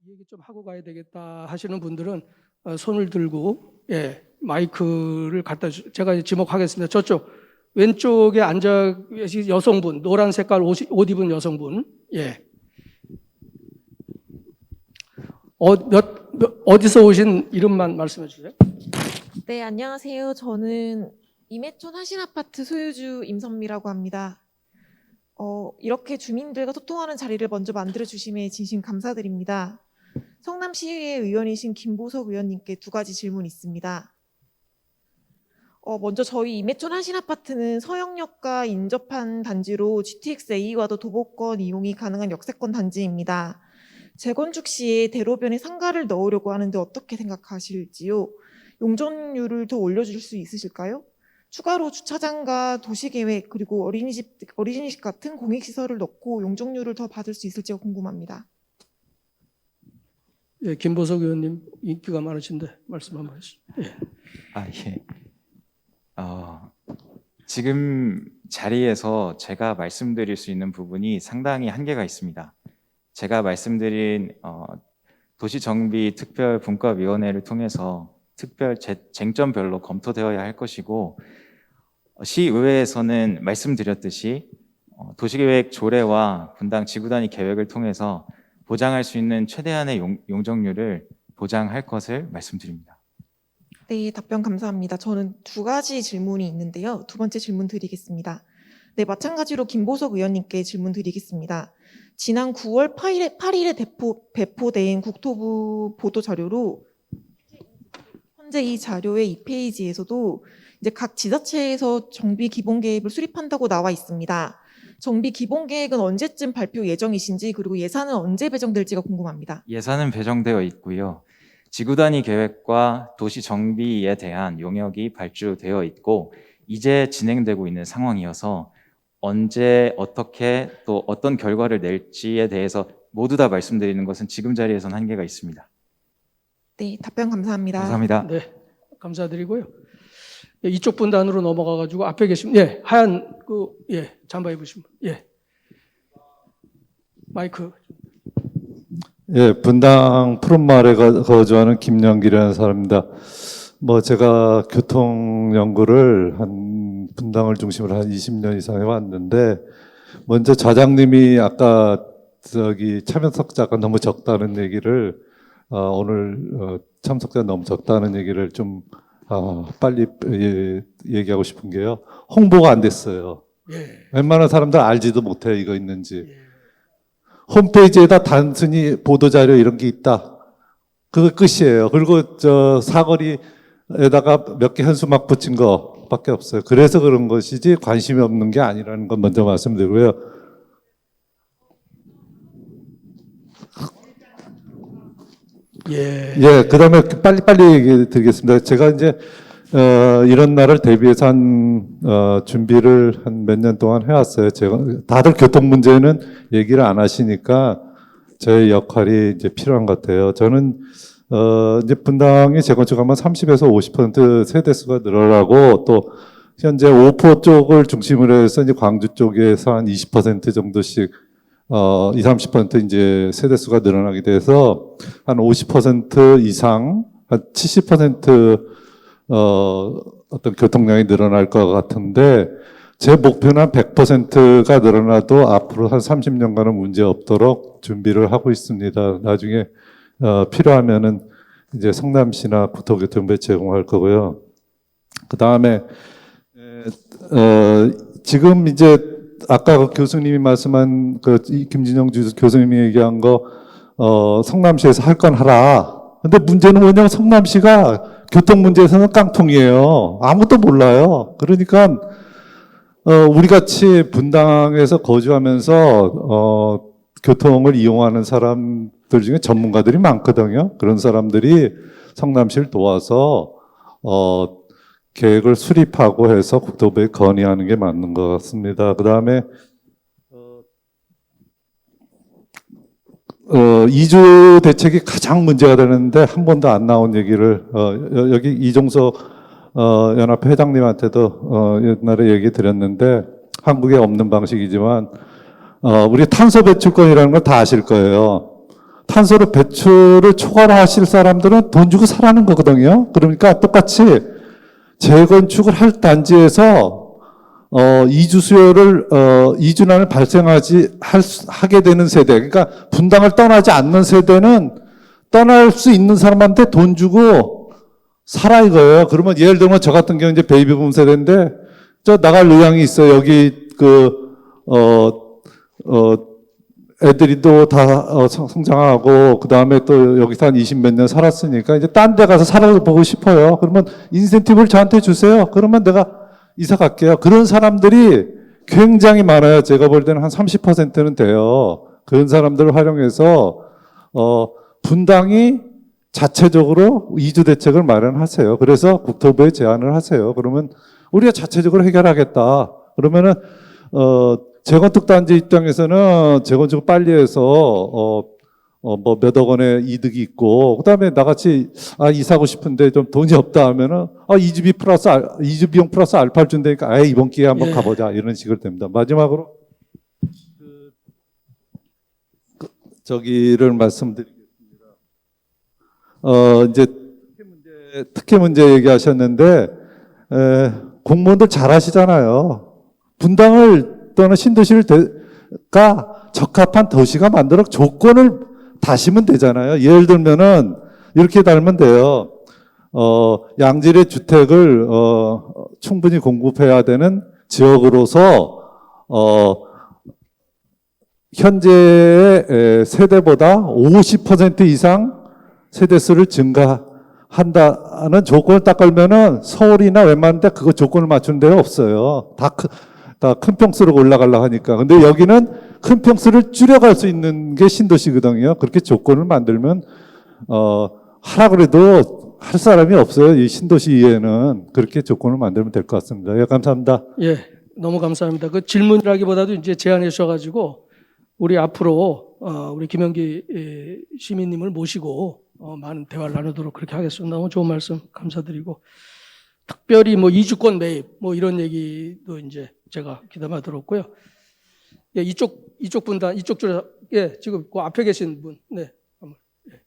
이 얘기 좀 하고 가야 되겠다 하시는 분들은 손을 들고 마이크를 제가 지목하겠습니다. 저쪽 왼쪽에 앉아 계신 여성분, 노란 색깔 옷 입은 여성분, 어디서 오신 이름만 말씀해 주세요. 네, 안녕하세요. 저는 임해촌 하신아파트 소유주 임선미라고 합니다. 이렇게 주민들과 소통하는 자리를 먼저 만들어주심에 진심 감사드립니다. 성남시의회 의원이신 김보석 의원님께 두 가지 질문이 있습니다. 먼저 저희 임해촌 하신아파트는 서영역과 인접한 단지로 GTX-A와도 도보권 이용이 가능한 역세권 단지입니다. 재건축 시에 대로변에 상가를 넣으려고 하는데 어떻게 생각하실지요? 용적률을 더 올려줄 수 있으실까요? 추가로 주차장과 도시계획 그리고 어린이집 같은 공익시설을 넣고 용적률을 더 받을 수 있을지가 궁금합니다. 김보석 의원님 인기가 많으신데 말씀 한번 해주시죠. 지금 자리에서 제가 말씀드릴 수 있는 부분이 상당히 한계가 있습니다. 제가 말씀드린 도시정비특별분과위원회를 통해서 특별 쟁점별로 검토되어야 할 것이고, 시의회에서는 말씀드렸듯이 도시계획 조례와 분당 지구단위 계획을 통해서 보장할 수 있는 최대한의 용적률을 보장할 것을 말씀드립니다. 네, 답변 감사합니다. 저는 두 가지 질문이 있는데요. 두 번째 질문 드리겠습니다. 네, 마찬가지로 김보석 의원님께 질문 드리겠습니다. 지난 9월 8일에 배포된 국토부 보도자료로 현재 이 자료의 2페이지에서도 이제 각 지자체에서 정비 기본 계획을 수립한다고 나와 있습니다. 정비 기본 계획은 언제쯤 발표 예정이신지 그리고 예산은 언제 배정될지가 궁금합니다. 예산은 배정되어 있고요. 지구단위 계획과 도시 정비에 대한 용역이 발주되어 있고 이제 진행되고 있는 상황이어서 언제 어떻게 또 어떤 결과를 낼지에 대해서 모두 다 말씀드리는 것은 지금 자리에서는 한계가 있습니다. 네, 답변 감사합니다. 감사합니다. 네, 감사드리고요. 이쪽 분단으로 넘어가가지고 앞에 계신 하얀 잠바 입으신 분, 마이크. 분당 푸른마을에 거주하는 김영길이라는 사람입니다. 제가 교통 연구를 분당을 중심으로 한 20년 이상 해왔는데, 먼저 좌장님이 아까 참석자가 너무 적다는 얘기를, 오늘 참석자가 너무 적다는 얘기를 좀 빨리 얘기하고 싶은 게요. 홍보가 안 됐어요. 웬만한 사람들 알지도 못해요, 이거 있는지. 홈페이지에다 단순히 보도자료 이런 게 있다. 그거 끝이에요. 그리고 사거리에다가 몇 개 현수막 붙인 거밖에 없어요. 그래서 그런 것이지 관심이 없는 게 아니라는 건 먼저 말씀드리고요. 그 다음에 빨리 얘기 드리겠습니다. 제가 이제, 이런 날을 대비해서 준비를 한 몇 년 동안 해왔어요. 다들 교통 문제는 얘기를 안 하시니까 저의 역할이 이제 필요한 것 같아요. 저는, 이제 분당이 재건축하면 30에서 50% 세대수가 늘어나고 또 현재 오포 쪽을 중심으로 해서 이제 광주 쪽에서 한 20% 정도씩 30% 이제 세대수가 늘어나게 돼서 한 50% 이상, 한 70% 어떤 교통량이 늘어날 것 같은데, 제 목표는 한 100%가 늘어나도 앞으로 한 30년간은 문제 없도록 준비를 하고 있습니다. 나중에 필요하면은 이제 성남시나 국토교통부에 제공할 거고요. 그 다음에 지금 이제 아까 교수님이 말씀한 김진영 교수님이 얘기한 거 성남시에서 할 건 하라. 근데 문제는 뭐냐면 성남시가 교통 문제에서는 깡통이에요. 아무것도 몰라요. 그러니까 우리 같이 분당에서 거주하면서 교통을 이용하는 사람들 중에 전문가들이 많거든요. 그런 사람들이 성남시를 도와서 계획을 수립하고 해서 국토부에 건의하는 게 맞는 것 같습니다. 그 다음에 이주 대책이 가장 문제가 되는데 한 번도 안 나온 얘기를 여기 이종석 연합회 회장님한테도 옛날에 얘기 드렸는데, 한국에 없는 방식이지만 우리 탄소 배출권이라는 걸 다 아실 거예요. 탄소를 배출을 초과하실 사람들은 돈 주고 사라는 거거든요. 그러니까 똑같이 재건축을 할 단지에서 이주 수요를 이주난을 하게 되는 세대, 그러니까 분당을 떠나지 않는 세대는 떠날 수 있는 사람한테 돈 주고 살아 이거예요. 그러면 예를 들면 저 같은 경우 이제 베이비붐 세대인데 저 나갈 의향이 있어요. 여기 애들이 또 다 성장하고 그 다음에 또 여기서 한 20 몇 년 살았으니까 이제 딴 데 가서 살아보고 싶어요. 그러면 인센티브를 저한테 주세요. 그러면 내가 이사 갈게요. 그런 사람들이 굉장히 많아요. 제가 볼 때는 한 30%는 돼요. 그런 사람들을 활용해서 분당이 자체적으로 이주 대책을 마련하세요. 그래서 국토부에 제안을 하세요. 그러면 우리가 자체적으로 해결하겠다. 그러면은 재건축 단지 입장에서는 재건축을 빨리 해서 뭐 몇억 원의 이득이 있고, 그 다음에 나같이, 이사하고 싶은데 좀 돈이 없다 하면은, 이주 비용 플러스 알파를 준다니까, 이번 기회에 한번 예. 가보자. 이런 식으로 됩니다. 마지막으로, 저기를 말씀드리겠습니다. 이제 특혜 문제 얘기하셨는데, 공무원들 잘 하시잖아요. 분당을 또는 신도시가 적합한 도시가 만들어 조건을 다시면 되잖아요. 예를 들면은 이렇게 달면 돼요. 양질의 주택을 충분히 공급해야 되는 지역으로서 현재의 세대보다 50% 이상 세대수를 증가한다는 조건을 딱 걸면은 서울이나 웬만한 데 그거 조건을 맞추는 데가 없어요. 다 큰 평수로 올라가려고 하니까. 근데 여기는 큰 평수를 줄여갈 수 있는 게 신도시거든요. 그렇게 조건을 만들면, 하라 그래도 할 사람이 없어요. 이 신도시에는. 그렇게 조건을 만들면 될 것 같습니다. 예, 감사합니다. 예, 너무 감사합니다. 그 질문이라기보다도 이제 제안해 주셔가지고 우리 앞으로 우리 김영기 시민님을 모시고 많은 대화를 나누도록 그렇게 하겠습니다. 너무 좋은 말씀 감사드리고, 특별히 뭐 이주권 매입 뭐 이런 얘기도 이제 제가 귀담아 들었고요. 예, 이쪽 분단 이쪽 줄, 예, 지금 그 앞에 계신 분, 네. 예.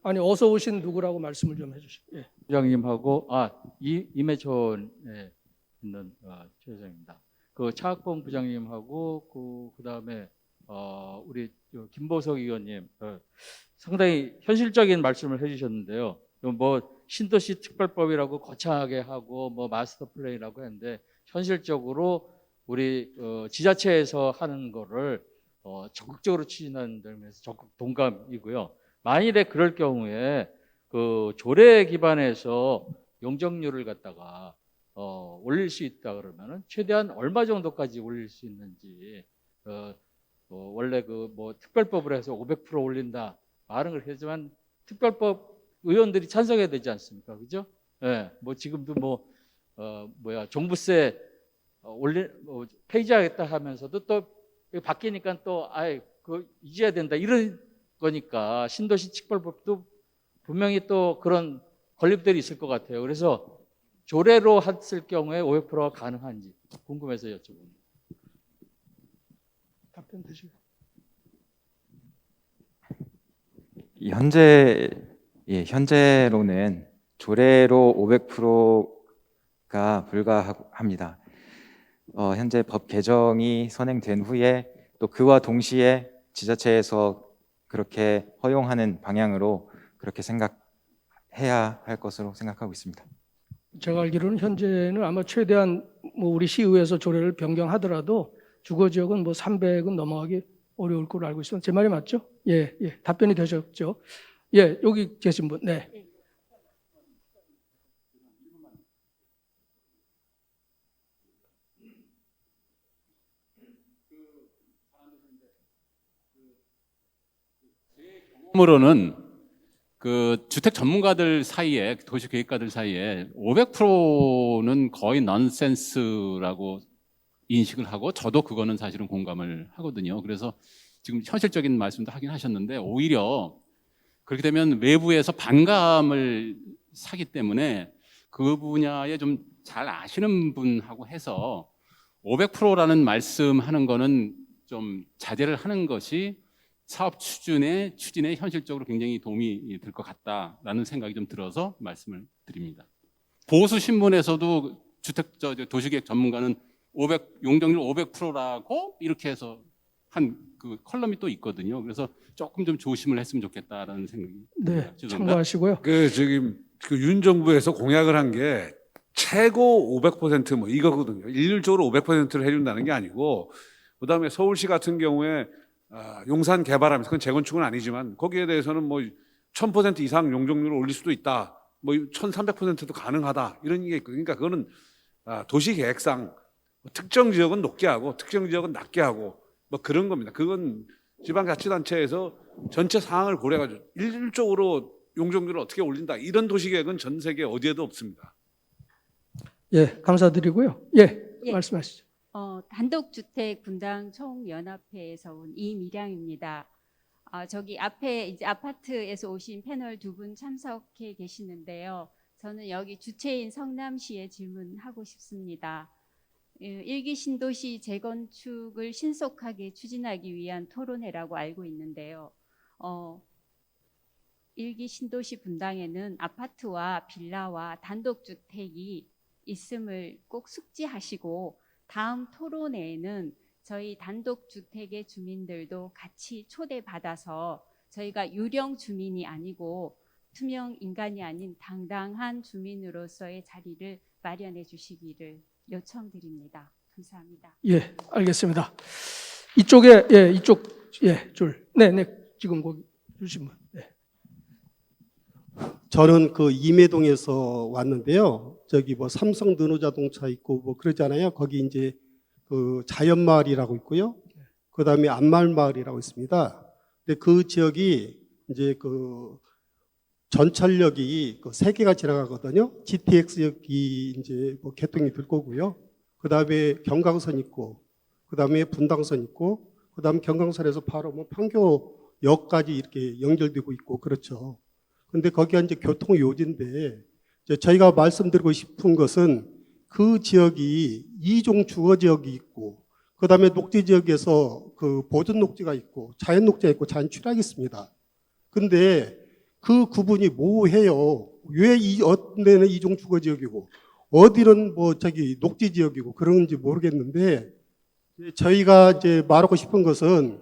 아니, 어서 오신 누구라고 말씀을 좀 해주시죠. 예. 부장님하고 임해촌에 있는 최 회장입니다. 그 차학봉 부장님하고 그다음에 우리 김보석 의원님 상당히 현실적인 말씀을 해주셨는데요. 뭐 신도시 특별법이라고 거창하게 하고 뭐 마스터 플랜이라고 했는데 현실적으로 우리 지자체에서 하는 거를 적극적으로 추진하는 점에서 적극 동감이고요. 만일에 그럴 경우에 그 조례 기반에서 용적률을 갖다가 올릴 수 있다 그러면은 최대한 얼마 정도까지 올릴 수 있는지 원래 그 뭐 특별법으로 해서 500% 올린다 말은 그렇게 하지만 특별법 의원들이 찬성해야 되지 않습니까? 그죠? 예. 뭐 지금도 종부세 폐지하겠다 하면서도 또 바뀌니까 또 잊어야 된다 이런 거니까 신도시 특별법도 분명히 또 그런 건립들이 있을 것 같아요. 그래서 조례로 했을 경우에 500%가 가능한지 궁금해서 여쭤봅니다. 답변 되시고. 현재로는 조례로 500%가 불가합니다. 현재 법 개정이 선행된 후에 또 그와 동시에 지자체에서 그렇게 허용하는 방향으로 그렇게 생각해야 할 것으로 생각하고 있습니다. 제가 알기로는 현재는 아마 최대한 뭐 우리 시의회에서 조례를 변경하더라도 주거 지역은 뭐 300은 넘어가기 어려울 걸로 알고 있습니다. 제 말이 맞죠? 예, 예. 답변이 되셨죠? 예, 여기 계신 분. 네. 으로는 그 주택 전문가들 사이에 도시계획가들 사이에 500%는 거의 넌센스라고 인식을 하고 저도 그거는 사실은 공감을 하거든요. 그래서 지금 현실적인 말씀도 하긴 하셨는데 오히려 그렇게 되면 외부에서 반감을 사기 때문에 그 분야에 좀 잘 아시는 분하고 해서 500%라는 말씀하는 거는 좀 자제를 하는 것이 사업 추진에 현실적으로 굉장히 도움이 될 것 같다라는 생각이 좀 들어서 말씀을 드립니다. 보수 신문에서도 도시계획 전문가는 용적률 500%라고 이렇게 해서 한 그 컬럼이 또 있거든요. 그래서 조금 좀 조심을 했으면 좋겠다라는 생각이 네, 듭니다. 죄송합니다. 참고하시고요. 윤 정부에서 공약을 한 게 최고 500%뭐 이거거든요. 일률적으로 500%를 해준다는 게 아니고, 그다음에 서울시 같은 경우에 용산 개발하면서, 그건 재건축은 아니지만 거기에 대해서는 뭐 1000% 이상 용적률을 올릴 수도 있다, 뭐 1300%도 가능하다, 이런 게 있거든요. 그러니까 그거는 도시 계획상 특정 지역은 높게 하고 특정 지역은 낮게 하고 뭐 그런 겁니다. 그건 지방자치단체에서 전체 상황을 고려해가지고 일률적으로 용적률을 어떻게 올린다, 이런 도시계획은 전 세계 어디에도 없습니다. 예, 감사드리고요. 예, 예. 말씀하시죠. 단독주택 분당 총연합회에서 온 이미량입니다. 저기 앞에 이제 아파트에서 오신 패널 두 분 참석해 계시는데요. 저는 여기 주체인 성남시에 질문하고 싶습니다. 일기 신도시 재건축을 신속하게 추진하기 위한 토론회라고 알고 있는데요. 일기 신도시 분당에는 아파트와 빌라와 단독주택이 있음을 꼭 숙지하시고, 다음 토론회에는 저희 단독주택의 주민들도 같이 초대받아서 저희가 유령 주민이 아니고 투명 인간이 아닌 당당한 주민으로서의 자리를 마련해 주시기를 요청드립니다. 감사합니다. 예, 알겠습니다. 이쪽에 줄. 네, 지금 거기 주신 분. 네. 저는 그 임해동에서 왔는데요. 저기 뭐 삼성 르노자동차 있고 뭐 그러잖아요. 거기 이제 그 자연마을이라고 있고요. 그다음에 안말마을이라고 있습니다. 근데 그 지역이 이제 그 전철역이 그 3개가 지나가거든요. GTX역이 이제 뭐 개통이 될 거고요. 그다음에 경강선 있고, 그다음에 분당선 있고, 그다음에 경강선에서 바로 뭐 판교역까지 이렇게 연결되고 있고 그렇죠. 근데 거기가 이제 교통 요지인데, 저희가 말씀드리고 싶은 것은 그 지역이 이종 주거 지역이 있고, 그 다음에 녹지 지역에서 그 보존 녹지가 있고, 자연 녹지가 있고, 자연 취락이 있습니다. 근데 그 구분이 모호해요. 왜 어떤 데는 이종 주거 지역이고, 어디는 뭐 저기 녹지 지역이고 그런지 모르겠는데, 저희가 이제 말하고 싶은 것은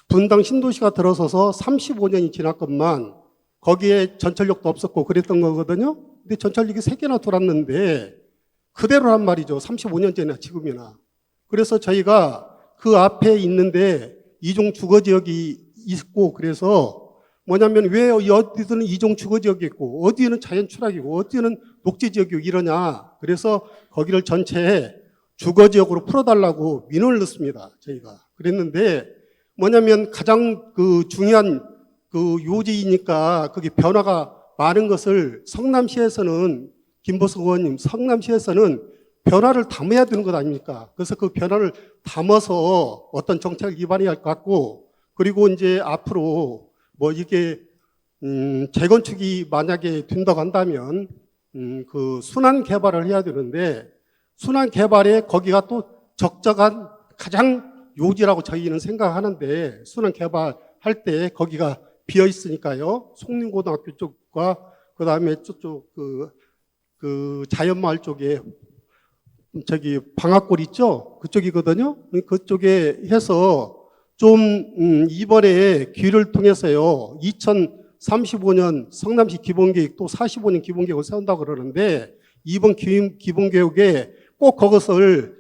분당 신도시가 들어서서 35년이 지났건만 거기에 전철역도 없었고 그랬던 거거든요. 근데 전철역이 3개나 돌았는데 그대로란 말이죠. 35년 전이나 지금이나. 그래서 저희가 그 앞에 있는데 이종 주거지역이 있고, 그래서 뭐냐면 왜 어디든 이종 주거지역이 있고 어디는 자연 추락이고 어디는 녹지지역이고 이러냐. 그래서 거기를 전체에 주거지역으로 풀어달라고 민원을 넣습니다. 저희가. 그랬는데 뭐냐면 가장 그 중요한 그 요지이니까 그게 변화가 많은 것을 성남시에서는, 김보석 의원님, 성남시에서는 변화를 담아야 되는 것 아닙니까? 그래서 그 변화를 담아서 어떤 정책을 기반해야 할 것 같고, 그리고 이제 앞으로 뭐 이게 재건축이 만약에 된다고 한다면 그 순환 개발을 해야 되는데, 순환 개발에 거기가 또 적절한 가장 요지라고 저희는 생각하는데, 순환 개발할 때 거기가 비어 있으니까요. 송림고등학교 쪽과 그 다음에 저쪽 그 자연마을 쪽에 저기 방앗골 있죠? 그쪽이거든요. 그쪽에 해서 좀 이번에 기회를 통해서요. 2035년 성남시 기본계획 또 45년 기본계획을 세운다고 그러는데, 이번 기본계획에 꼭 그것을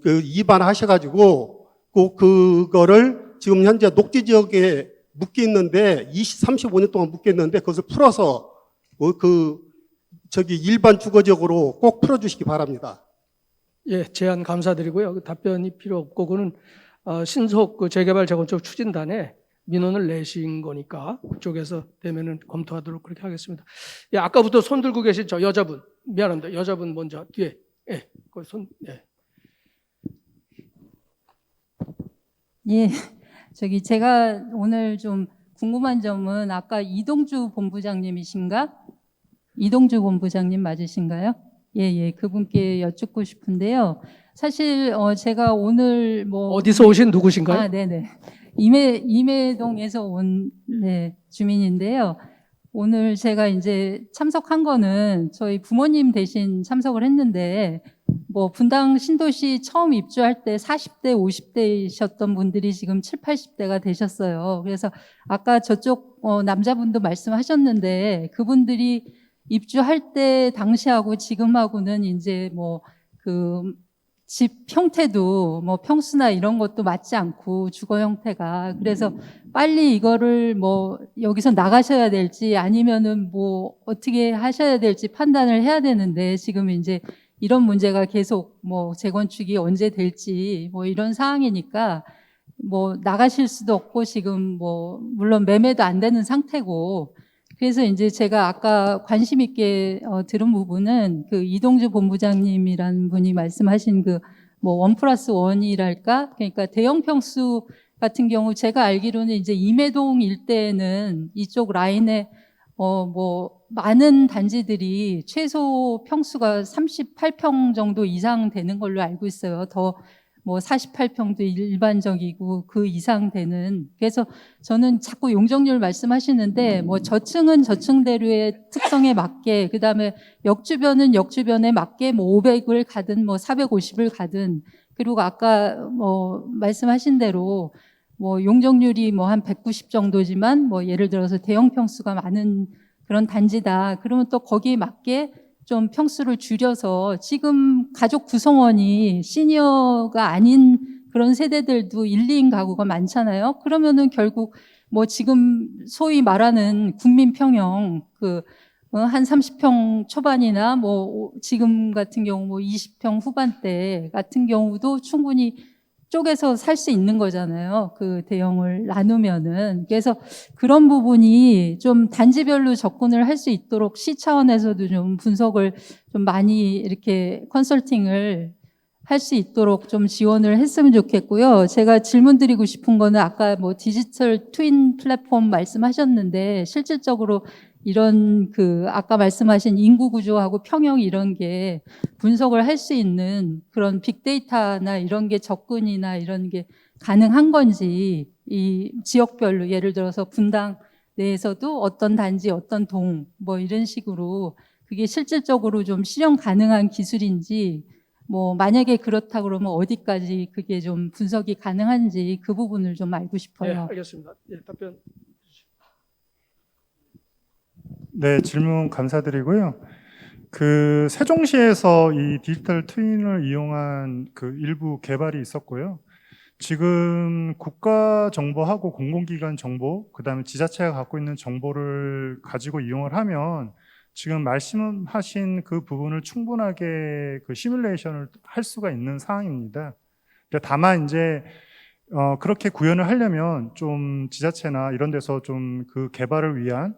그 입안하셔가지고 꼭 그거를 지금 현재 녹지지역에 묶여 있는데 35년 동안 묶여 있는데 그것을 풀어서 저기 일반 주거지역으로 꼭 풀어주시기 바랍니다. 예, 제안 감사드리고요. 그 답변이 필요 없고, 그는 신속 그 재개발 재건축 추진단에 민원을 내신 거니까 그쪽에서 되면은 검토하도록 그렇게 하겠습니다. 예, 아까부터 손 들고 계신 저 여자분, 미안합니다. 여자분 먼저 뒤에. 예, 그 손. 예. 예, 저기 제가 오늘 좀 궁금한 점은, 아까 이동주 본부장님이신가? 이동주 본부장님 맞으신가요? 예, 그분께 여쭙고 싶은데요. 사실 제가 오늘 뭐 어디서 오신 누구신가요? 아, 네네. 임해동에서 온 네, 주민인데요. 오늘 제가 이제 참석한 거는 저희 부모님 대신 참석을 했는데, 뭐 분당 신도시 처음 입주할 때 40대, 50대이셨던 분들이 지금 7, 80대가 되셨어요. 그래서 아까 저쪽 남자분도 말씀하셨는데, 그분들이 입주할 때 당시하고 지금하고는 이제 뭐 그 집 형태도 뭐 평수나 이런 것도 맞지 않고 주거 형태가, 그래서 빨리 이거를 뭐 여기서 나가셔야 될지 아니면은 뭐 어떻게 하셔야 될지 판단을 해야 되는데, 지금 이제 이런 문제가 계속 뭐 재건축이 언제 될지 뭐 이런 상황이니까 뭐 나가실 수도 없고, 지금 뭐 물론 매매도 안 되는 상태고, 그래서 이제 제가 아까 관심 있게 들은 부분은 그 이동주 본부장님이라는 분이 말씀하신 그 뭐 1+1이랄까? 그러니까 대형 평수 같은 경우 제가 알기로는 이제 임해동 일대에는 이쪽 라인에 뭐 많은 단지들이 최소 평수가 38평 정도 이상 되는 걸로 알고 있어요. 더 뭐 48평도 일반적이고 그 이상 되는. 그래서 저는 자꾸 용적률 말씀하시는데, 뭐 저층은 저층대로의 특성에 맞게, 그다음에 역주변은 역주변에 맞게 뭐 500을 가든 뭐 450을 가든, 그리고 아까 뭐 말씀하신 대로 뭐 용적률이 뭐 한 190 정도지만 뭐 예를 들어서 대형 평수가 많은 그런 단지다. 그러면 또 거기에 맞게 좀 평수를 줄여서, 지금 가족 구성원이 시니어가 아닌 그런 세대들도 1, 2인 가구가 많잖아요. 그러면은 결국 뭐 지금 소위 말하는 국민평형 한 30평 초반이나 뭐 지금 같은 경우 뭐 20평 후반대 같은 경우도 충분히 쪼개서 살 수 있는 거잖아요. 그 대형을 나누면은. 그래서 그런 부분이 좀 단지별로 접근을 할 수 있도록 시 차원에서도 좀 분석을 좀 많이 이렇게 컨설팅을 할 수 있도록 좀 지원을 했으면 좋겠고요. 제가 질문 드리고 싶은 거는 아까 뭐 디지털 트윈 플랫폼 말씀하셨는데, 실질적으로 이런 아까 말씀하신 인구 구조하고 평형 이런 게 분석을 할 수 있는 그런 빅데이터나 이런 게 접근이나 이런 게 가능한 건지, 이 지역별로 예를 들어서 분당 내에서도 어떤 단지, 어떤 동 뭐 이런 식으로 그게 실질적으로 좀 실현 가능한 기술인지, 뭐 만약에 그렇다 그러면 어디까지 그게 좀 분석이 가능한지 그 부분을 좀 알고 네, 싶어요. 알겠습니다. 예, 답변. 네, 질문 감사드리고요. 그 세종시에서 이 디지털 트윈을 이용한 그 일부 개발이 있었고요. 지금 국가 정보하고 공공기관 정보, 그다음에 지자체가 갖고 있는 정보를 가지고 이용을 하면 지금 말씀하신 그 부분을 충분하게 그 시뮬레이션을 할 수가 있는 상황입니다. 다만 이제 그렇게 구현을 하려면 좀 지자체나 이런 데서 좀 그 개발을 위한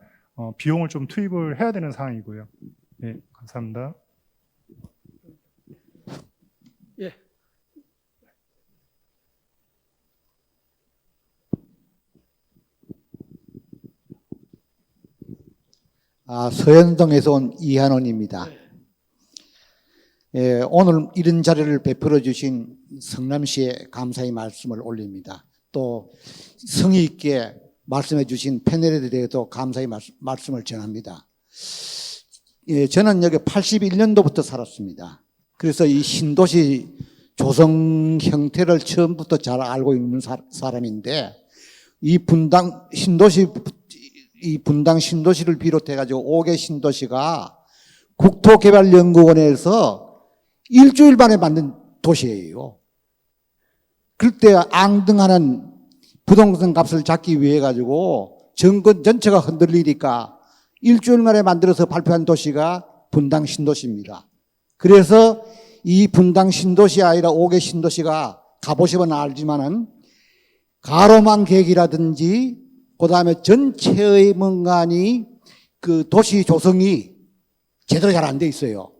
비용을 좀 투입을 해야 되는 상황이고요. 네, 감사합니다. 예. 서현동에서 온 이한원입니다. 예, 오늘 이런 자리를 베풀어 주신 성남시에 감사의 말씀을 올립니다. 또 성의 있게 말씀해 주신 패널에 대해서도 감사의 말씀을 전합니다. 예, 저는 여기 81년도부터 살았습니다. 그래서 이 신도시 조성 형태를 처음부터 잘 알고 있는 사람인데, 이 분당 신도시를 비롯해가지고 5개 신도시가 국토개발연구원에서 일주일 만에 만든 도시예요. 그때 앙등하는 부동산 값을 잡기 위해 가지고 정권 전체가 흔들리니까 일주일 만에 만들어서 발표한 도시가 분당 신도시입니다. 그래서 이 분당 신도시 아니라 5개 신도시가 가보시면 알지만은 가로망 계획이라든지 그다음에 전체의 뭔가니 그 도시 조성이 제대로 잘 안 돼 있어요.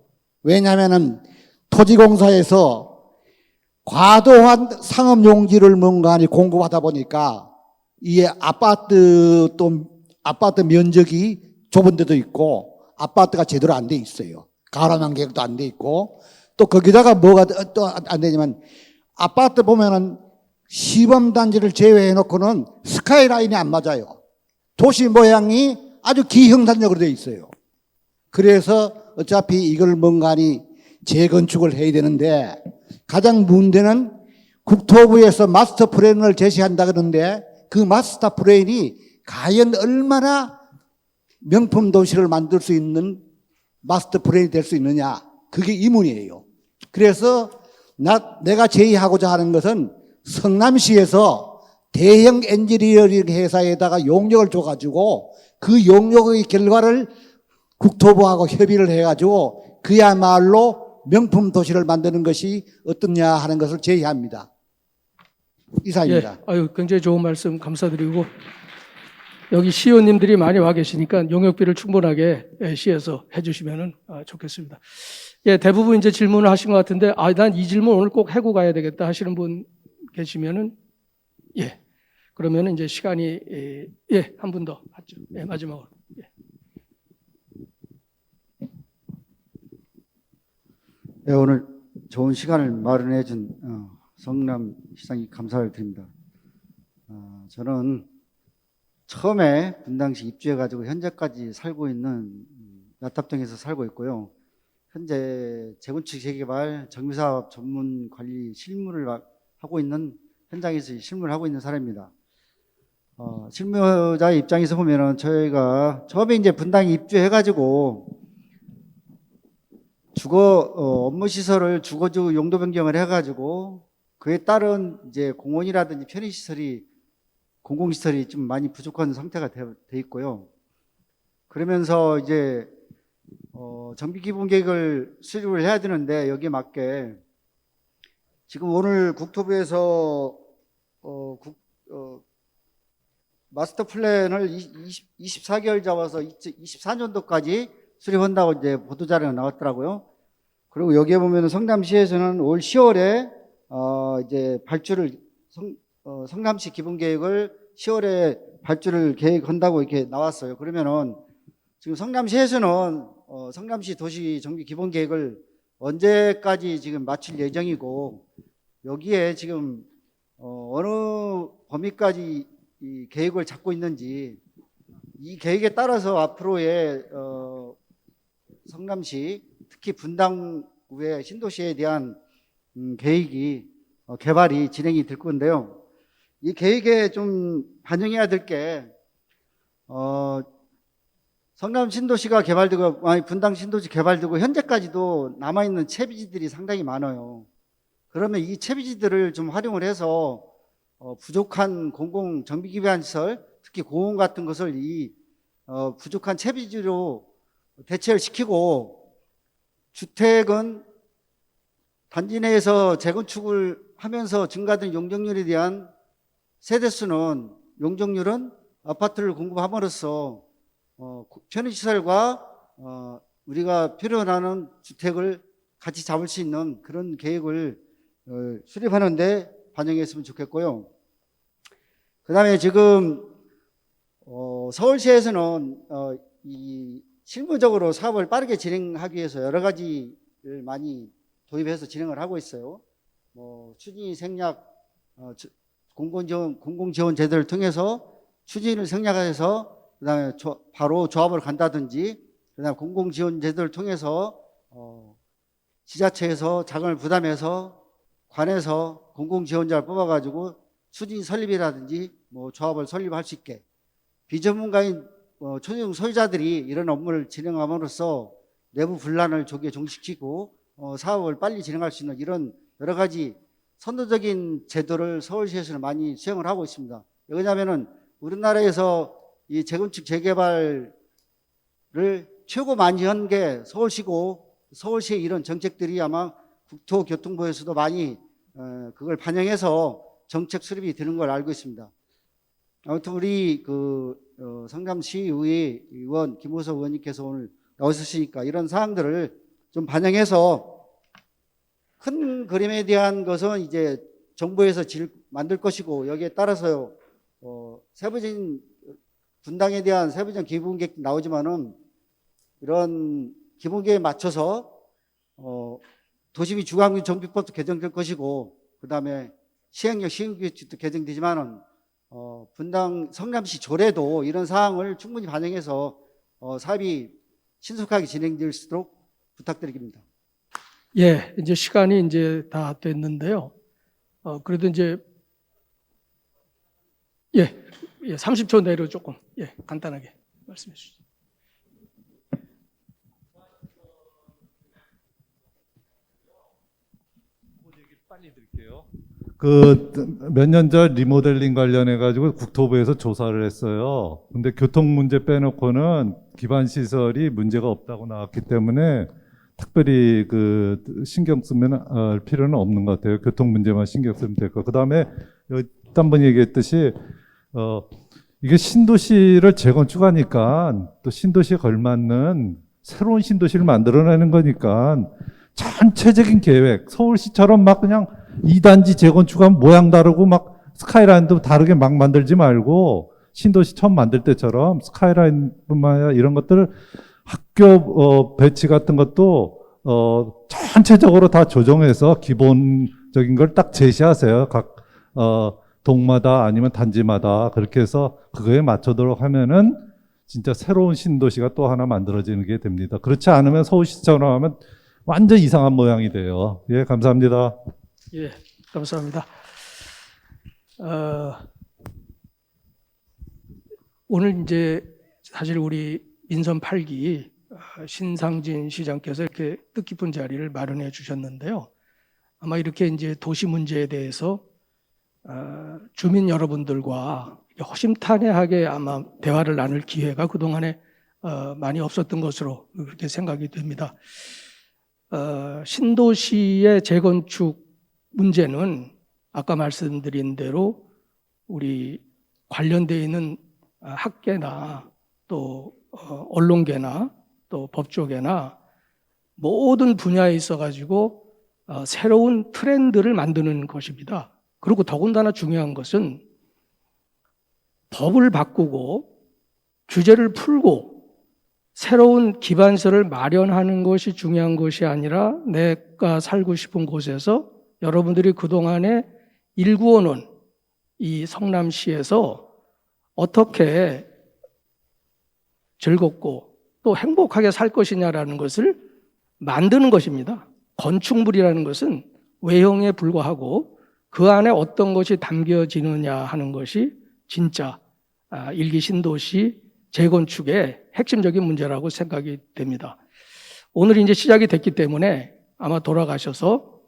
왜냐하면은 토지공사에서 과도한 상업용지를 뭔가니 공급하다 보니까 이게 아파트 면적이 좁은 데도 있고 아파트가 제대로 안 돼 있어요. 가로면 계획도 안 돼 있고, 또 거기다가 뭐가 또 안 되냐면 아파트 보면은 시범 단지를 제외해 놓고는 스카이라인이 안 맞아요. 도시 모양이 아주 기형산적으로 되어 있어요. 그래서 어차피 이걸 뭔가니 재건축을 해야 되는데, 가장 문제는 국토부에서 마스터 플랜을 제시한다 그러는데 그 마스터 플랜이 과연 얼마나 명품 도시를 만들 수 있는 마스터 플랜이 될 수 있느냐, 그게 의문이에요. 그래서 내가 제의하고자 하는 것은 성남시에서 대형 엔지니어링 회사에다가 용역을 줘가지고 그 용역의 결과를 국토부하고 협의를 해가지고 그야말로 명품 도시를 만드는 것이 어떻냐 하는 것을 제의합니다. 이상입니다. 예, 굉장히 좋은 말씀 감사드리고, 여기 시의원님들이 많이 와 계시니까 용역비를 충분하게 시에서 해주시면 좋겠습니다. 예, 대부분 이제 질문을 하신 것 같은데, 난 이 질문 오늘 꼭 해고 가야 되겠다 하시는 분 계시면은, 예, 그러면은 이제 시간이, 한 분 더 하죠. 예, 마지막으로. 예. 네, 오늘 좋은 시간을 마련해 준 성남시장이 감사를 드립니다. 저는 처음에 분당시 입주해가지고 현재까지 살고 있는 야탑동에서 살고 있고요. 현재 재건축 재개발 정비사업 전문 관리 실무를 하고 있는, 현장에서 실무를 하고 있는 사람입니다. 실무자의 입장에서 보면은 저희가 처음에 이제 분당에 입주해가지고 업무시설을 주거주 용도 변경을 해가지고 그에 따른 이제 공원이라든지 편의시설이, 공공시설이 좀 많이 부족한 상태가 돼 있고요. 그러면서 이제 정비기본계획을 수립을 해야 되는데, 여기에 맞게 지금 오늘 국토부에서 마스터 플랜을 24개월 잡아서 24년도까지 수립한다고 이제 보도자료가 나왔더라고요. 그리고 여기에 보면 성남시에서는 올 10월에 이제 발주를 성남시 기본계획을 10월에 발주를 계획한다고 이렇게 나왔어요. 그러면은 지금 성남시에서는 성남시 도시 정비 기본계획을 언제까지 지금 마칠 예정이고, 여기에 지금 어느 범위까지 이 계획을 잡고 있는지, 이 계획에 따라서 앞으로의 성남시, 특히 분당구의 신도시에 대한 계획이 개발이 진행이 될 건데요. 이 계획에 좀 반영해야 될 게, 성남 신도시가 개발되고, 분당 신도시 개발되고 현재까지도 남아있는 채비지들이 상당히 많아요. 그러면 이 채비지들을 좀 활용을 해서 부족한 공공 정비 기반 시설, 특히 공원 같은 것을 이 부족한 채비지로 대체를 시키고, 주택은 단지 내에서 재건축을 하면서 증가된 용적률에 대한 세대수는, 용적률은 아파트를 공급함으로써 편의시설과 우리가 필요로 하는 주택을 같이 잡을 수 있는 그런 계획을 수립하는데 반영했으면 좋겠고요. 그 다음에 지금 서울시에서는 이 실무적으로 사업을 빠르게 진행하기 위해서 여러 가지를 많이 도입해서 진행을 하고 있어요. 추진이 생략, 공공지원 제도를 통해서 추진을 생략해서 그다음에 바로 조합을 간다든지, 그다음에 공공지원 제도를 통해서 지자체에서 자금을 부담해서 관에서 공공지원자를 뽑아가지고 추진 설립이라든지 조합을 설립할 수 있게, 비전문가인 초용 소유자들이 이런 업무를 진행함으로써 내부 분란을 종식시키고 사업을 빨리 진행할 수 있는 이런 여러 가지 선도적인 제도를 서울시에서는 많이 수행을 하고 있습니다. 왜냐하면은 우리나라에서 이 재건축 재개발을 최고 많이 한 게 서울시고, 서울시의 이런 정책들이 아마 국토교통부에서도 많이 그걸 반영해서 정책 수립이 되는 걸 알고 있습니다. 아무튼 우리 성남시의회 의원 김호석 의원님께서 오늘 나오셨으니까 이런 사항들을 좀 반영해서 큰 그림에 대한 것은 이제 정부에서 만들 것이고, 여기에 따라서 세부적인 분당에 대한 세부적인 기본계획 나오지만은 이런 기본계획에 맞춰서 도시민 주거환경 정비법도 개정될 것이고, 그다음에 시행령 시행규칙도 개정되지만은 분당 성남시 조례도 이런 사항을 충분히 반영해서 사업이 신속하게 진행될 수 있도록 부탁드립니다. 예, 이제 시간이 이제 다 됐는데요. 그래도 이제 예, 30초 내로 조금 간단하게 말씀해 주시죠. 빨리 드릴게요. 그 몇 년 전 리모델링 관련해 가지고 국토부에서 조사를 했어요. 근데 교통 문제 빼놓고는 기반 시설이 문제가 없다고 나왔기 때문에 특별히 그 신경 쓰면 필요는 없는 것 같아요. 교통 문제만 신경 쓰면 될 거. 그다음에 한 번 얘기했듯이 이게 신도시를 재건축하니까 또 신도시에 걸맞는 새로운 신도시를 만들어내는 거니까 전체적인 계획, 서울시처럼 막 그냥 2단지 재건축하면 모양 다르고 막 스카이라인도 다르게 막 만들지 말고 신도시 처음 만들 때처럼 스카이라인뿐만 아니라 이런 것들을 학교 배치 같은 것도 전체적으로 다 조정해서 기본적인 걸 딱 제시하세요. 각 동마다 아니면 단지마다 그렇게 해서 그거에 맞추도록 하면은 진짜 새로운 신도시가 또 하나 만들어지는 게 됩니다. 그렇지 않으면 서울시처럼 하면 완전 이상한 모양이 돼요. 예, 감사합니다. 예, 감사합니다. 오늘 이제 사실 우리 민선 8기 신상진 시장께서 이렇게 뜻깊은 자리를 마련해 주셨는데요. 아마 이렇게 이제 도시 문제에 대해서 주민 여러분들과 허심탄회하게 아마 대화를 나눌 기회가 그동안에 많이 없었던 것으로 그렇게 생각이 됩니다. 신도시의 재건축 문제는 아까 말씀드린 대로 우리 관련되어 있는 학계나 또 언론계나 또 법조계나 모든 분야에 있어가지고 새로운 트렌드를 만드는 것입니다. 그리고 더군다나 중요한 것은 법을 바꾸고 규제를 풀고 새로운 기반서를 마련하는 것이 중요한 것이 아니라 내가 살고 싶은 곳에서 여러분들이 그동안에 일구어놓은 이 성남시에서 어떻게 즐겁고 또 행복하게 살 것이냐라는 것을 만드는 것입니다. 건축물이라는 것은 외형에 불과하고 그 안에 어떤 것이 담겨지느냐 하는 것이 진짜 일기 신도시 재건축의 핵심적인 문제라고 생각이 됩니다. 오늘 이제 시작이 됐기 때문에 아마 돌아가셔서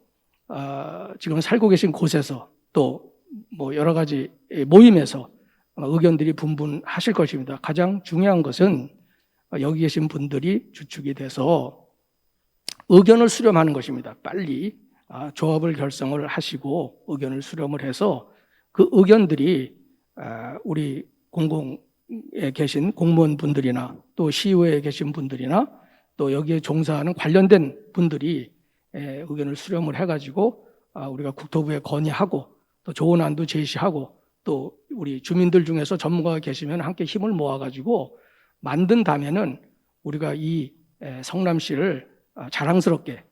지금 살고 계신 곳에서 또 뭐 여러 가지 모임에서 의견들이 분분하실 것입니다. 가장 중요한 것은 여기 계신 분들이 주축이 돼서 의견을 수렴하는 것입니다. 빨리 조합을 결성을 하시고 의견을 수렴을 해서 그 의견들이 우리 공공에 계신 공무원분들이나 또 시의회에 계신 분들이나 또 여기에 종사하는 관련된 분들이 의견을 수렴을 해가지고 우리가 국토부에 건의하고 또 좋은 안도 제시하고 또 우리 주민들 중에서 전문가가 계시면 함께 힘을 모아가지고 만든 다음에는 우리가 이 성남시를 자랑스럽게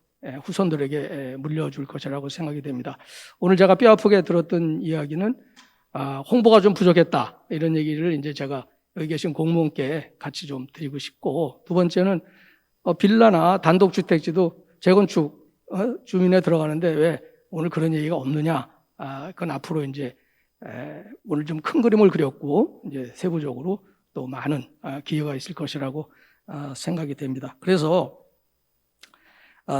후손들에게 물려줄 것이라고 생각이 됩니다. 오늘 제가 뼈아프게 들었던 이야기는 홍보가 좀 부족했다 이런 얘기를 이제 제가 여기 계신 공무원께 같이 좀 드리고 싶고, 두 번째는 빌라나 단독주택지도 재건축 주민에 들어가는데 왜 오늘 그런 얘기가 없느냐? 그건 앞으로 이제 오늘 좀 큰 그림을 그렸고 이제 세부적으로 또 많은 기회가 있을 것이라고 생각이 됩니다. 그래서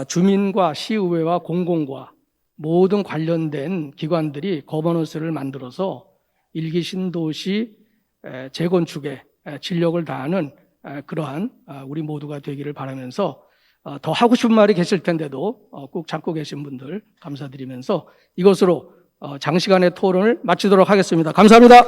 주민과 시의회와 공공과 모든 관련된 기관들이 거버넌스를 만들어서 일기 신도시 재건축에 진력을 다하는 그러한 우리 모두가 되기를 바라면서 더 하고 싶은 말이 계실 텐데도 꼭 참고 계신 분들 감사드리면서 이것으로 장시간의 토론을 마치도록 하겠습니다. 감사합니다.